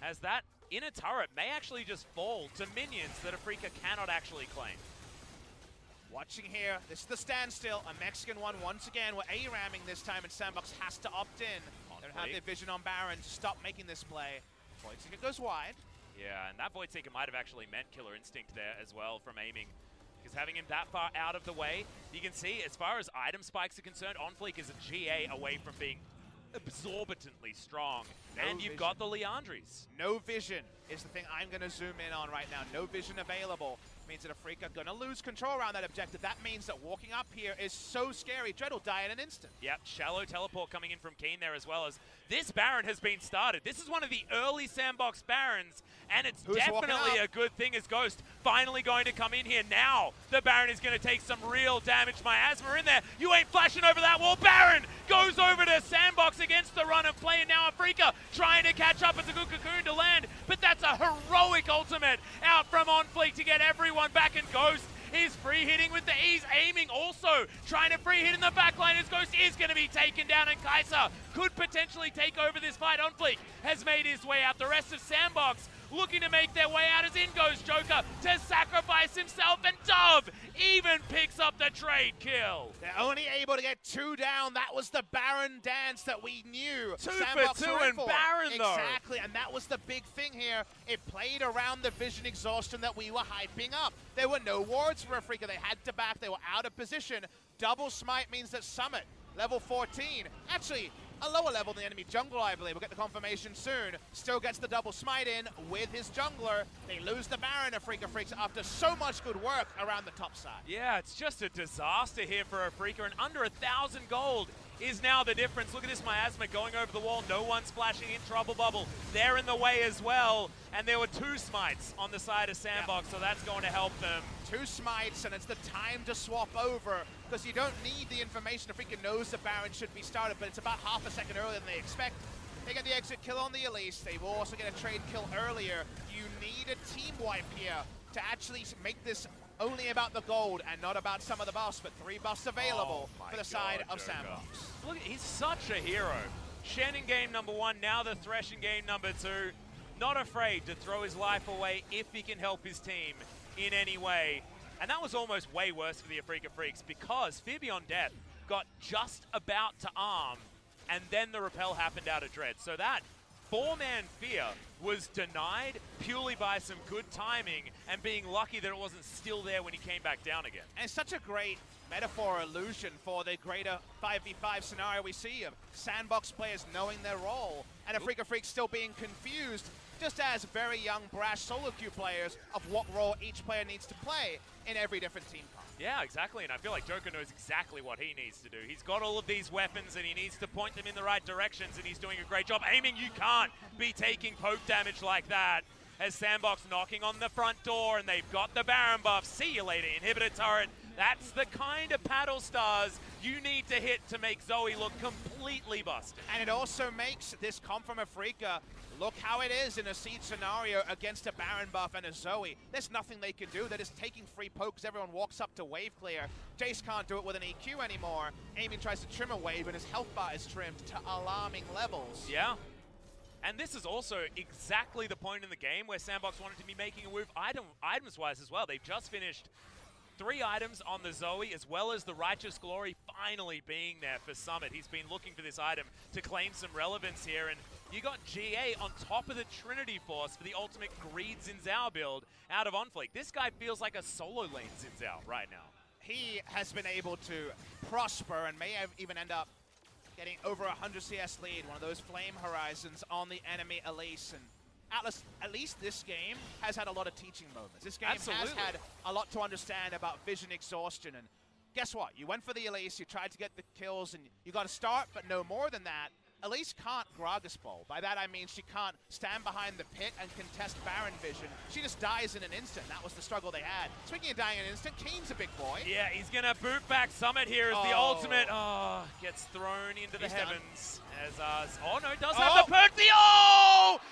as that inner turret may actually just fall to minions that Afreeca cannot actually claim. Watching here, this is the standstill. A Mexican one once again. We're A-ramming this time, and SANDBOX has to opt in. They don't have their vision on Baron to stop making this play. Voidseeker goes wide. Yeah, and that Voidseeker might have actually meant Killer Instinct there as well from aiming. Because having him that far out of the way, you can see as far as item spikes are concerned, OnFleek is a GA away from being absorbently strong. And you've got the Leandries. No vision is the thing I'm going to zoom in on right now. No vision available. Means that Afreeca gonna lose control around that objective. That means that walking up here is so scary. Dread will die in an instant. Yep, shallow teleport coming in from Keen there as well. As this Baron has been started. This is one of the early SANDBOX Barons, and it's definitely a good thing as Ghost finally going to come in here. Now the Baron is going to take some real damage. Miasma in there. You ain't flashing over that wall. Baron goes over to SANDBOX against the run of play, and now Afreeca trying to catch up. It's a good cocoon to land, but that's a heroic ultimate out from OnFleek to get everyone back, and Ghost is free hitting with the ease, aiming also, trying to free hit in the backline as Ghost is going to be taken down, and Kai'Sa could potentially take over this fight. OnFleek has made his way out. The rest of SANDBOX looking to make their way out as in goes Joker to sacrifice himself, and Dove even picks up the trade kill. They're only able to get 2 down. That was the Baron dance that we knew. 2 for 2 and Baron though. Exactly, and that was the big thing here. It played around the vision exhaustion that we were hyping up. There were no wards for Afreeca. They had to back. They were out of position. Double smite means that Summit, level 14, actually a lower level than the enemy jungler, I believe. We'll get the confirmation soon. Still gets the double smite in with his jungler. They lose the Baron, Afreeca Freecs, after so much good work around the top side. Yeah, it's just a disaster here for Afreeca, and under 1,000 gold is now the difference. Look at this Miasma going over the wall. No one splashing in. Trouble Bubble. They're in the way as well. And there were 2 smites on the side of SANDBOX, so that's going to help them. 2 smites, and it's the time to swap over, because you don't need the information. Afreeca knows the Baron should be started, but it's about half a second earlier than they expect. They get the exit kill on the Elise. They will also get a trade kill earlier. You need a team wipe here to actually make this only about the gold and not about some of the buffs, but 3 buffs available for the side of SANDBOX. Look, he's such a hero. Shen in game number 1, now the Thresh in game number 2. Not afraid to throw his life away if he can help his team in any way. And that was almost way worse for the Afreeca Freecs, because Fear Beyond Death got just about to arm, and then the repel happened out of Dread. So that 4-man Fear was denied purely by some good timing and being lucky that it wasn't still there when he came back down again. And it's such a great metaphor illusion for the greater 5v5 scenario we see of SANDBOX players knowing their role and Afreeca Freecs still being confused, just as very young, brash solo queue players, of what role each player needs to play in every different team comp. Yeah, exactly, and I feel like Joker knows exactly what he needs to do. He's got all of these weapons, and he needs to point them in the right directions, and he's doing a great job. Aiming, you can't be taking poke damage like that. As SANDBOX knocking on the front door, and they've got the Baron buff. See you later, inhibitor turret. That's the kind of paddle stars you need to hit to make Zoe look completely busted. And it also makes this comp from Afreeca look how it is in a Siege scenario against a Baron buff and a Zoe. There's nothing they can do. They're just taking free pokes. Everyone walks up to wave clear. Jace can't do it with an EQ anymore. Aiming tries to trim a wave, and his health bar is trimmed to alarming levels. Yeah. And this is also exactly the point in the game where SANDBOX wanted to be making a move items-wise as well. They've just finished 3 items on the Zoe, as well as the Righteous Glory, finally being there for Summit. He's been looking for this item to claim some relevance here, and you got GA on top of the Trinity Force for the ultimate Greed Xin Zhao build out of OnFleek. This guy feels like a solo lane Xin Zhao right now. He has been able to prosper and may have even end up getting over 100 CS lead, one of those flame horizons on the enemy Elise. And Atlas, at least this game, has had a lot of teaching moments. This game has had a lot to understand about vision exhaustion. And guess what? You went for the Elise, you tried to get the kills, and you got to start, but no more than that. Elise can't Gragas bowl. By that I mean she can't stand behind the pit and contest Baron vision. She just dies in an instant. That was the struggle they had. Speaking of dying in an instant, Kane's a big boy. Yeah, he's going to boot back Summit here as the ultimate gets thrown into the heavens. As does have the perk.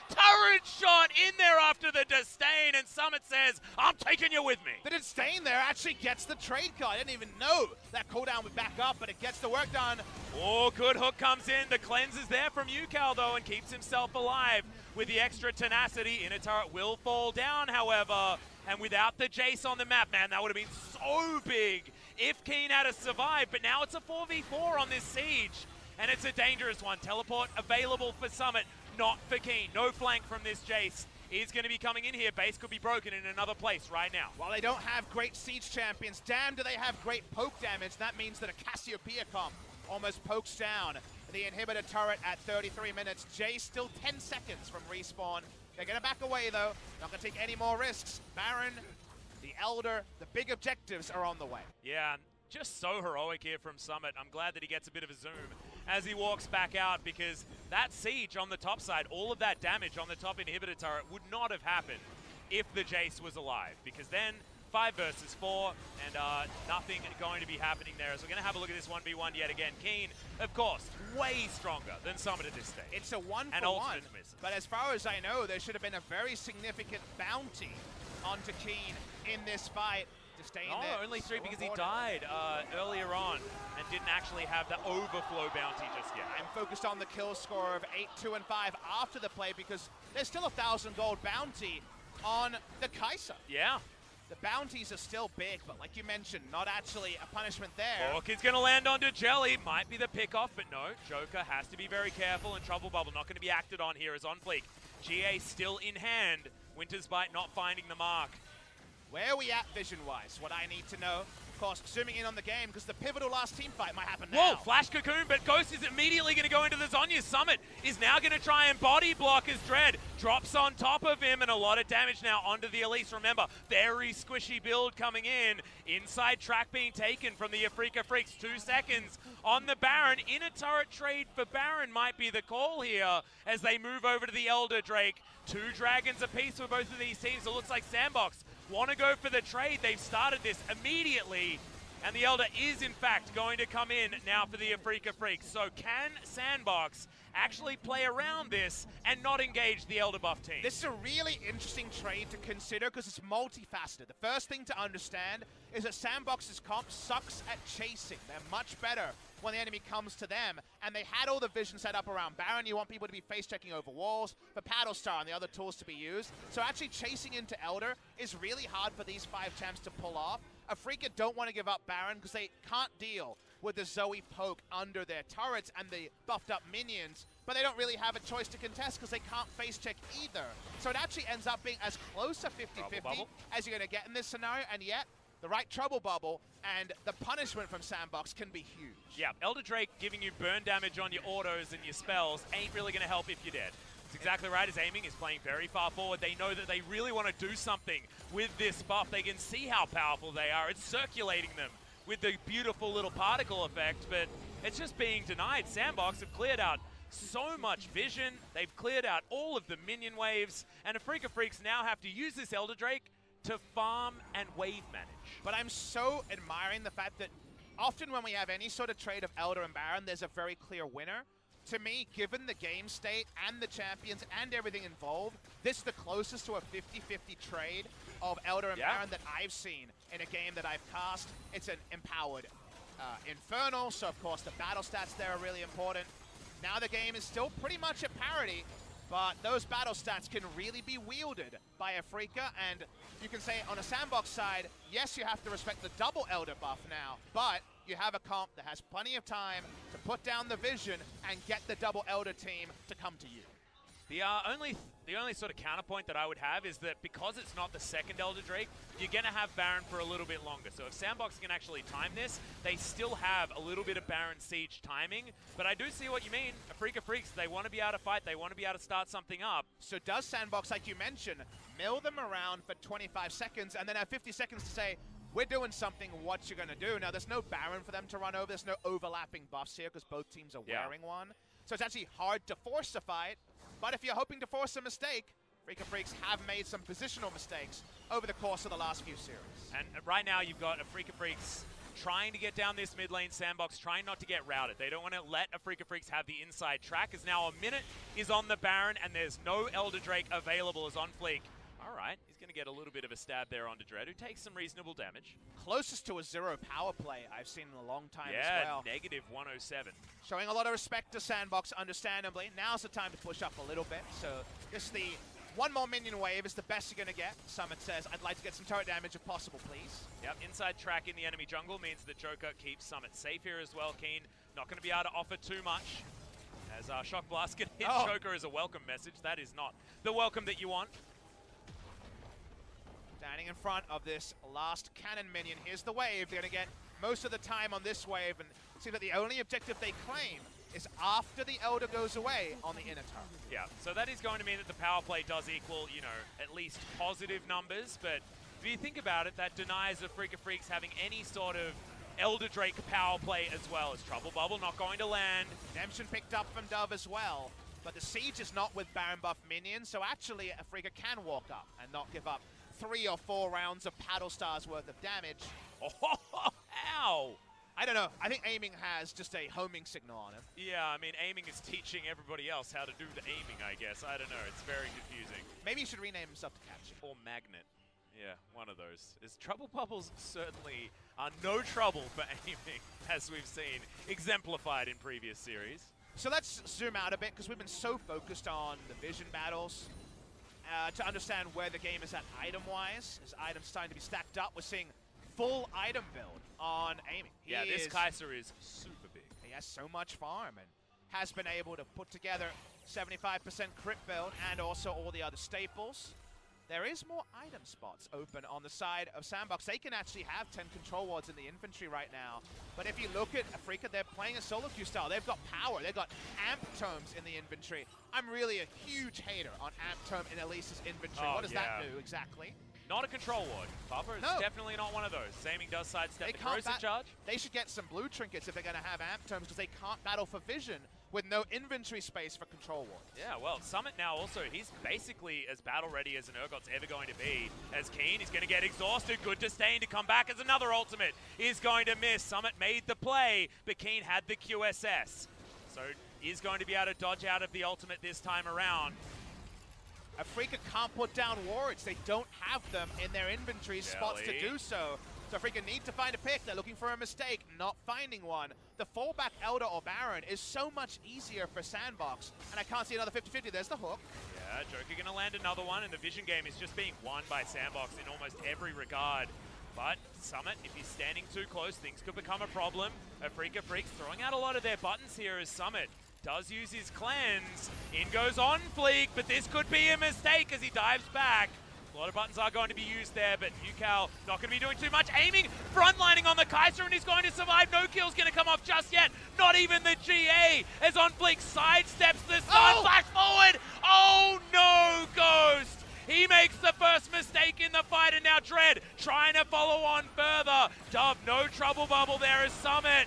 Turret shot in there after the disdain, and Summit says, I'm taking you with me. The disdain there actually gets the trade card. I didn't even know that cooldown would back up, but it gets the work done. Oh, good hook comes in. The cleanse is there from UCal, though, and keeps himself alive with the extra tenacity. Inner turret will fall down, however, and without the Jace on the map, man, that would have been so big if Keen had to survive, but now it's a 4v4 on this siege, and it's a dangerous one. Teleport available for Summit, not for Keen. No flank from this Jace. Is going to be coming in here. Base could be broken in another place right now. While they don't have great siege champions, damn do they have great poke damage. That means that a Cassiopeia comp almost pokes down the inhibitor turret at 33 minutes. Jay still 10 seconds from respawn. They're going to back away, though. Not going to take any more risks. Baron, the Elder, the big objectives are on the way. Yeah, just so heroic here from Summit. I'm glad that he gets a bit of a zoom as he walks back out, because that siege on the top side, all of that damage on the top inhibitor turret would not have happened if the Jace was alive, because then 5 versus 4, and nothing going to be happening there. So we're going to have a look at this 1v1 yet again. Keen, of course, way stronger than Summit at this stage. It's a 1-for-1, but as far as I know, there should have been a very significant bounty onto Keen in this fight. Only 3 because he died earlier on and didn't actually have the overflow bounty just yet. I'm focused on the kill score of 8, 2, and 5 after the play, because there's still 1,000 gold bounty on the Kai'Sa. Yeah. The bounties are still big, but like you mentioned, not actually a punishment there. Orchid's going to land onto Jelly. Might be the pickoff, but no. Joker has to be very careful, and Trouble Bubble not going to be acted on here as OnFleek. GA still in hand. Winter's Bite not finding the mark. Where are we at vision-wise? What I need to know. Of course, zooming in on the game, because the pivotal last team fight might happen now. Whoa, Flash Cocoon, but Ghost is immediately going to go into the Zhonya. Summit is now going to try and body block as Dread drops on top of him, and a lot of damage now onto the Elise. Remember, very squishy build coming in. Inside track being taken from the Afreeca Freecs. 2 seconds on the Baron. In a turret trade for Baron might be the call here as they move over to the Elder Drake. 2 dragons apiece for both of these teams. It looks like SANDBOX want to go for the trade. They've started this immediately, and the Elder is in fact going to come in now for the Afreeca Freecs. So can SANDBOX actually play around this and not engage the Elder buff team? This is a really interesting trade to consider because it's multifaceted. The first thing to understand is that SANDBOX's comp sucks at chasing. They're much better when the enemy comes to them, and they had all the vision set up around Baron. You want people to be face-checking over walls, for Paddlestar and the other tools to be used. So actually chasing into Elder is really hard for these 5 champs to pull off. Afreeca don't want to give up Baron because they can't deal with the Zoe poke under their turrets and the buffed up minions, but they don't really have a choice to contest because they can't face-check either. So it actually ends up being as close to 50-50 as you're going to get in this scenario, and yet the right Trouble Bubble and the punishment from SANDBOX can be huge. Yeah, Elder Drake giving you burn damage on your autos and your spells ain't really going to help if you're dead. It's exactly right. His aiming is playing very far forward. They know that they really want to do something with this buff. They can see how powerful they are. It's circulating them with the beautiful little particle effect, but it's just being denied. SANDBOX have cleared out so much vision. They've cleared out all of the minion waves, and Afreeca Freecs now have to use this Elder Drake to farm and wave manage. But I'm so admiring the fact that often when we have any sort of trade of Elder and Baron, there's a very clear winner. To me, given the game state and the champions and everything involved, this is the closest to a 50-50 trade of Elder and Baron that I've seen in a game that I've cast. It's an empowered Infernal, so of course the battle stats there are really important. Now the game is still pretty much at parity, but those battle stats can really be wielded by Afreeca, and you can say on a SANDBOX side, yes, you have to respect the double Elder buff now, but you have a comp that has plenty of time to put down the vision and get the double Elder team to come to you. The only sort of counterpoint that I would have is that because it's not the second Elder Drake, you're going to have Baron for a little bit longer. So if SANDBOX can actually time this, they still have a little bit of Baron Siege timing. But I do see what you mean. Afreeca Freecs, they want to be able to fight. They want to be able to start something up. So does SANDBOX, like you mentioned, mill them around for 25 seconds and then have 50 seconds to say, we're doing something, what you're going to do? Now, there's no Baron for them to run over. There's no overlapping buffs here because both teams are wearing one. So it's actually hard to force a fight. But if you're hoping to force a mistake, Afreeca Freecs have made some positional mistakes over the course of the last few series. And right now you've got Afreeca Freecs trying to get down this mid lane, SANDBOX trying not to get routed. They don't want to let Afreeca Freecs have the inside track, as now a minute is on the Baron and there's no Elder Drake available as on Fleek. All right, he's going to get a little bit of a stab there onto Dread, who takes some reasonable damage. Closest to a 0 power play I've seen in a long time as well. Yeah, negative 107. Showing a lot of respect to SANDBOX, understandably. Now's the time to push up a little bit. So just the one more minion wave is the best you're going to get. Summit says, I'd like to get some turret damage if possible, please. Yep, inside track in the enemy jungle means that Joker keeps Summit safe here as well. Keen not going to be able to offer too much. As Shock Blast can hit Joker as a welcome message. That is not the welcome that you want. Standing in front of this last cannon minion. Here's the wave. They're going to get most of the time on this wave, and it seems that the only objective they claim is after the Elder goes away on the inner turret. Yeah, so that is going to mean that the power play does equal, you know, at least positive numbers, but if you think about it, that denies Afreeca Freecs having any sort of Elder Drake power play as well. As Trouble Bubble not going to land. Redemption picked up from Dove as well, but the siege is not with Baron buff minions, so actually Afreeca can walk up and not give up 3 or 4 rounds of Paddle Stars worth of damage. Oh, ow! I don't know. I think aiming has just a homing signal on him. Yeah, I mean, aiming is teaching everybody else how to do the aiming, I guess. I don't know. It's very confusing. Maybe he should rename himself to Catch. Or Magnet. Yeah, one of those. Trouble Bubbles certainly are no trouble for aiming, as we've seen exemplified in previous series. So let's zoom out a bit, because we've been so focused on the vision battles. To understand where the game is at item-wise, as items starting to be stacked up, we're seeing full item build on aiming. Yeah, this Kai'Sa is super big. He has so much farm and has been able to put together 75% crit build and also all the other staples. There is more item spots open on the side of SANDBOX. They can actually have 10 control wards in the infantry right now. But if you look at Afreeca, they're playing a solo queue style. They've got power. They've got amp tomes in the inventory. I'm really a huge hater on amp tome in Elise's inventory. What does that do exactly? Not a control ward. Papa is definitely not one of those. Aiming does sidestep the corrosive charge. They should get some blue trinkets if they're going to have amp tomes, because they can't battle for vision with no inventory space for control wards. Yeah, well, Summit now also, he's basically as battle ready as an Urgot's ever going to be. As Keen, he's going to get exhausted. Good to Stain to come back as another ultimate is going to miss. Summit made the play, but Keen had the QSS. So is going to be able to dodge out of the ultimate this time around. Afreeca can't put down wards. They don't have them in their inventory spots to do so. So Afreeca need to find a pick. They're looking for a mistake, not finding one. The fallback Elder or Baron is so much easier for SANDBOX, and I can't see another 50-50. There's the hook. Yeah, Joker going to land another one, and the vision game is just being won by SANDBOX in almost every regard. But Summit, if he's standing too close, things could become a problem. Afreeca Freecs throwing out a lot of their buttons here as Summit does use his cleanse. In goes on Fleek, but this could be a mistake as he dives back. A lot of buttons are going to be used there, but UCal not going to be doing too much. Aiming, frontlining on the Kai'Sa, and he's going to survive. No kill's going to come off just yet. Not even the GA, as on Fleek sidesteps the stun, flash forward. Oh no, Ghost! He makes the first mistake in the fight, and now Dread trying to follow on further. Dove, no trouble bubble there as Summit.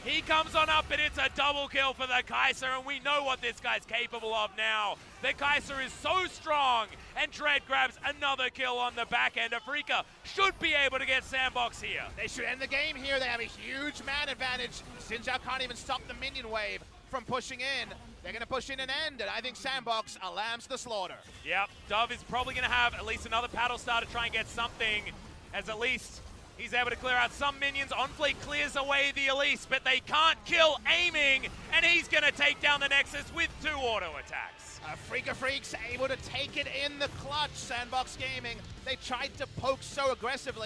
He comes on up, and it's a double kill for the Kai'Sa, and we know what this guy's capable of now. The Kai'Sa is so strong, and Dread grabs another kill on the back end. Afreeca should be able to get SANDBOX here. They should end the game here. They have a huge man advantage. Xin Zhao can't even stop the minion wave from pushing in. They're going to push in and end, and I think SANDBOX lambs to the slaughter. Yep, Dove is probably going to have at least another paddle star to try and get something, as at least he's able to clear out some minions. OnFleet clears away the Elise, but they can't kill aiming, and he's going to take down the Nexus with 2 auto attacks. Afreeca Freecs able to take it in the clutch. SANDBOX Gaming, they tried to poke so aggressively.